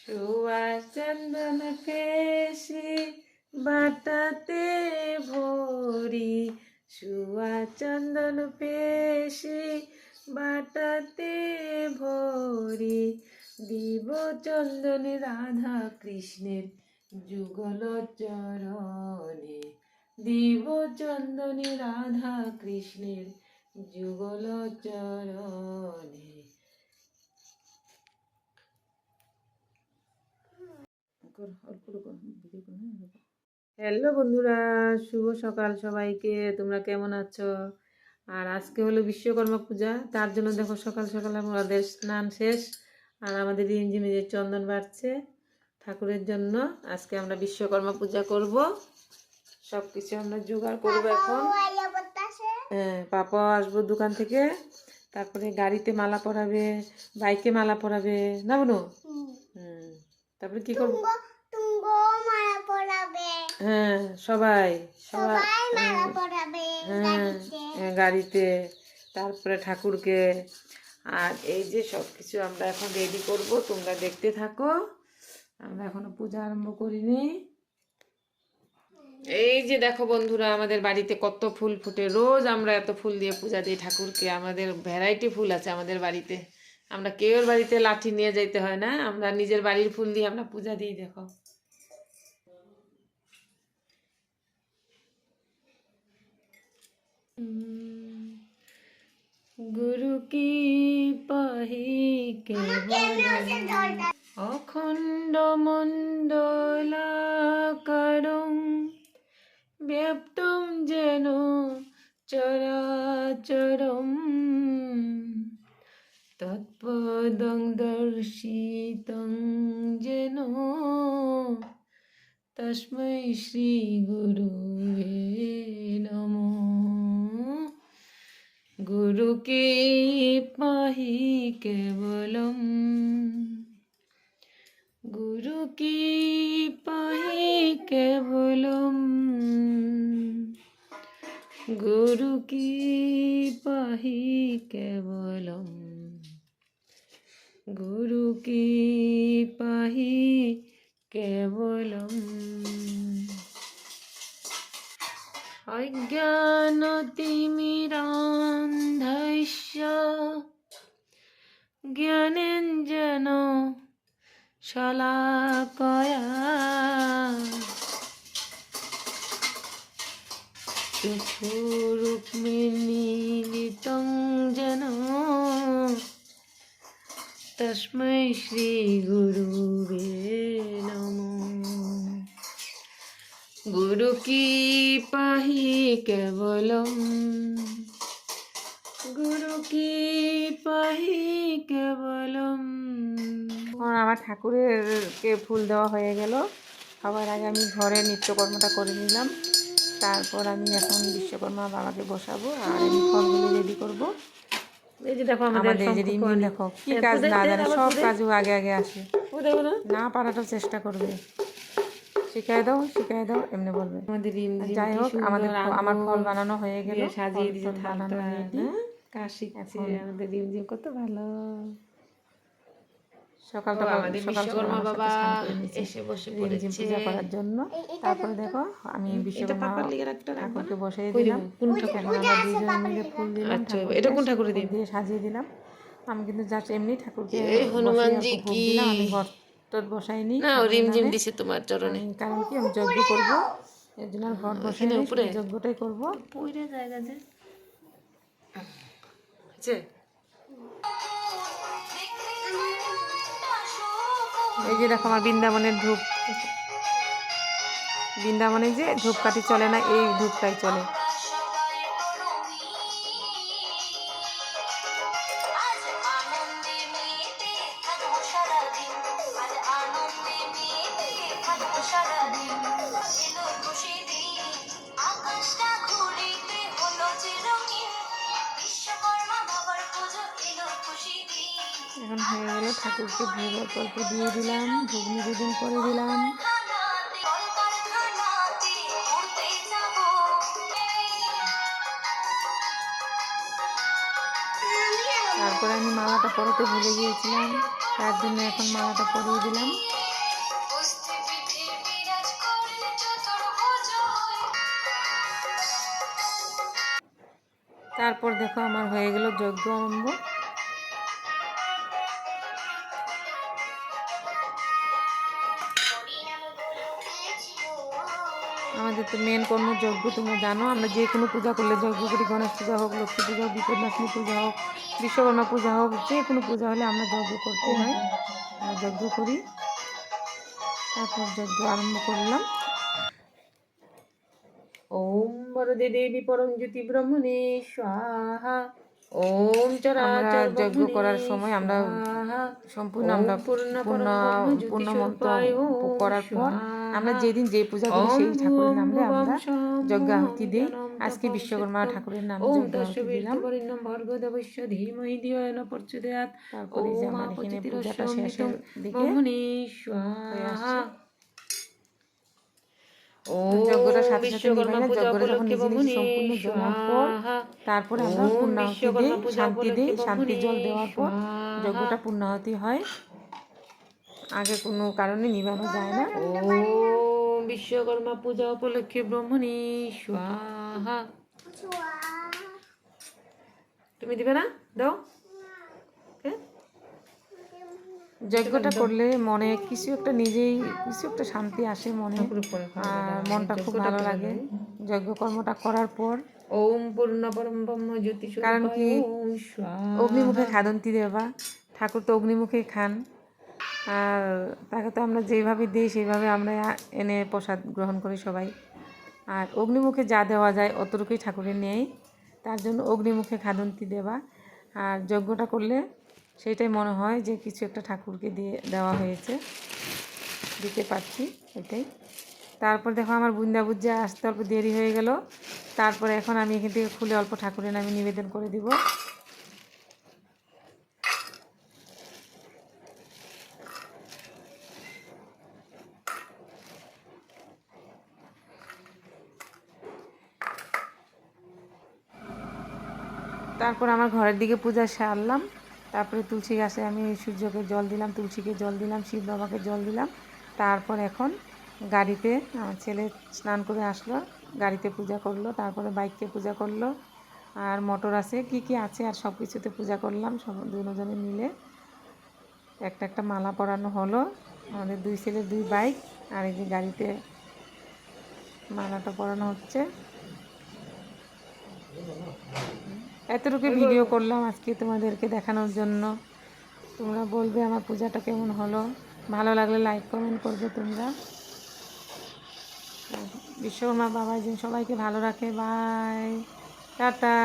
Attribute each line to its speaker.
Speaker 1: চন্দন কেশি বাটাতে ভরি, চন্দন পেশি বাটাতে ভরি, দিব চন্দন রাধা কৃষ্ণের যুগল চরণে, দিব চন্দন রাধা কৃষ্ণের যুগল চরণে। হ্যালো বন্ধুরা, শুভ সকাল সবাইকে। তোমরা কেমন আছো? আর আজকে হলো বিশ্বকর্মা পূজা, তার জন্য দেখো সকাল সকাল আমাদের স্নান শেষ আর আমাদের রিমঝিমে যে চন্দন বাড়ছে ঠাকুরের জন্য। আজকে আমরা বিশ্বকর্মা পূজা করব, সব কিছু আমরা জোগাড় করবো এখন। হ্যাঁ, পাপা আসবো দোকান থেকে, তারপরে গাড়িতে মালা পরাবে, বাইকে মালা পরাবে না বোনো? তারপরে কি করবো? হ্যাঁ, সবাই গাড়িতে, তারপরে ঠাকুরকে। আর এই যে সব কিছু আমরা এখন রেডি করব, তোমরা দেখতে থাকো। আমরা এখনো পূজা আরম্ভ করিনি। এই যে দেখো বন্ধুরা, আমাদের বাড়িতে কত ফুল ফুটে। রোজ আমরা এত ফুল দিয়ে পূজা দিই ঠাকুরকে। আমাদের ভ্যারাইটি ফুল আছে আমাদের বাড়িতে। আমরা কেউর বাড়িতে লাঠি নিয়ে যাইতে হয় না, আমরা নিজের বাড়ির ফুল দিয়ে আমরা পূজা দিই। দেখো গুরু কি পাহি কেবলম অখণ্ড মণ্ডলাকারং ব্যাপ্তং যেন চরাচরম তৎপদং দর্শিতং যেন তস্मै শ্রী গুরুবে নমঃ। গুরু কি পাহি কেবলম, গুরু কি পাহি কেবলম, গুরু কি পাহি কেবলম, গুরু কি পাহি কেবলম। অজ্ঞানতিমিরান্ধস্য জ্ঞানাঞ্জন শলাকয়া চক্ষুরুক্মিন্মিলিतं যেন তস্मै শ্রী গুরুবে নমঃ। গুরু কি পাহি কেবলম, গুরু কি পাহি কেবলম। আমার ঠাকুরেরকে ফুল দেওয়া হয়ে গেল। সবার আগে আমি ঘরে নিত্যকর্মটা করে নিলাম, তারপর আমি এখন বিশ্বকর্মা বাবাকে বসাবো আর আমি ফলগুলো রেডি করবো। এই যে দেখো আমাদের যে রিমঝিম, দেখো কি কাজ না জানে, সব কাজও আগে আগে আসে। না পারাটাও চেষ্টা করবে, শিখাই দাও এমনি বলবে। আমাদের রিমঝিম, যাই হোক আমার ফল বানানো হয়ে গেল, সাজিয়ে দিয়েছে বানানো রেডি। কাশি আমাদের রিমঝিম কত ভালো। সকালটা বিশ্বকর্মা বাবা এসে বসে রিমঝিম পূজা করার জন্য। তারপরে দেখো আমি বিশ্বকর্মা ঠাকুরকে বসিয়ে দিলাম। আমরা দুজন মিলে ফুল দিলাম, এটা কোন ঠাকুরে দিয়ে সাজিয়ে দিলাম। আমি কিন্তু জাস্ট এমনি ঠাকুরকে হনুমানজি কি দিলাম, আমি ঘর টট বসাইনি না, রিমঝিম দিছে তোমার চরণে। কারণ কি আমি যজ্ঞ করব, এর জন্য ঘর বসাই উপরে যজ্ঞটাই করব। পুরো জায়গা যে আছে। এই যে দেখো আমার বৃন্দাবনের ধূপ, বৃন্দাবনে যে ধূপকাঠি চলে না, এই ধূপটাই চলে। এখন হয়ে গেল, ঠাকুরকে ভোগ অল্প দিয়ে দিলাম, ভোগ নিবেদন করে দিলাম। তারপরে আমি মালাটা পরাতে ভুলে গিয়েছিলাম, তার জন্য এখন মালাটা পরিয়ে দিলাম। তারপর দেখো আমার হয়ে গেল যজ্ঞ আরম্ভ। আমাদের তো মেন কর্ম যজ্ঞ, তোমরা জানো আমরা যে কোনো পূজা করলে যজ্ঞ করি। গণেশ পূজা হোক, লক্ষ্মী পূজা হোক, বিপদনাশিনী পূজা হোক, বিশ্বকর্মা পূজা হোক, যে কোনো পূজা হলে আমরা যজ্ঞ করতে হয়, আমরা যজ্ঞ করি। তারপর যজ্ঞ আরম্ভ করলাম। ওম বরদে দেবী পরম জ্যোতি ব্রহ্মণে স্বাহা। ওম চরাচর যজ্ঞ করার সময় আমরা সম্পূর্ণ আমরা পূর্ণ মন্ত্র করার পর আমরা যেদিন যে পূজা করি সেই ঠাকুরের নামে আমরা যজ্ঞ আহুতি দিই। আজকে বিশ্বকর্মা ঠাকুরের নামে যজ্ঞ আহুতি দিলাম। তারপরে যে আমার এখানে পূজাটা শেষের দিকে হয়ে আসছে। যজ্ঞটা সাথে সাথে নিবাই না, যজ্ঞটা যখন নিজে নিজে সম্পূর্ণ জ্বলার পর তারপরে আমরা পূর্ণাহুতি দিই, শান্তি দিই। শান্তি জল দেওয়ার পর যজ্ঞটা পূর্ণাহুতি হয়, আগে কোনো কারণে নিবানো যায় না। ওম বিশ্বকর্মা পূজা উপলক্ষে ব্রহ্মণী স্বাহা। তুমি দিবে না? দাও। যজ্ঞটা করলে মনে কিছু একটা নিজেই কিছু একটা শান্তি আসে মনে, আর মনটা খুব ভালো লাগে যজ্ঞ কর্মটা করার পর। ওম পূর্ণ পরম ব্রহ্ম জ্যোতি। কারণ কি, অগ্নিমুখে খাদন্তি দেবা, ঠাকুর তো অগ্নিমুখে খান, আর তাকে তো আমরা যেভাবে দিই সেইভাবে আমরা এনে প্রসাদ গ্রহণ করি সবাই। আর অগ্নিমুখে যা দেওয়া যায় অতটুকুই ঠাকুরের নেই, তার জন্য অগ্নিমুখে খাদন্তি দেবা। আর যজ্ঞটা করলে সেটাই মনে হয় যে কিছু একটা ঠাকুরকে দিয়ে দেওয়া হয়েছে, দিতে পারছি, এটাই। তারপর দেখো আমার বুন্দা বুজ্জা আসতে অল্প দেরি হয়ে গেল। তারপরে এখন আমি এখান থেকে খুলে অল্প ঠাকুরের নামে নিবেদন করে দিব। তারপর আমার ঘরের দিকে পূজা সারলাম। তারপরে তুলসী গাছে আমি সূর্যকে জল দিলাম, তুলসীকে জল দিলাম, শিব বাবাকে জল দিলাম। তারপর এখন গাড়িতে আমার ছেলে স্নান করে আসলো, গাড়িতে পূজা করলো, তারপরে বাইককে পূজা করলো, আর মোটর আছে কি কি আছে আর সব কিছুতে পূজা করলাম সব দুজনে মিলে। একটা একটা মালা পরানো হলো, আমাদের দুই ছেলে দুই বাইক, আর এই যে গাড়িতে মালাটা পরানো হচ্ছে। এতটুকু ভিডিও করলাম আজকে তোমাদেরকে দেখানোর জন্য। তোমরা বলবে আমার পূজাটা কেমন হলো, ভালো লাগলে লাইক কমেন্ট করবে তোমরা। বিশ্বকর্মা বাবা যেন সবাইকে ভালো রাখে। Bye, tata.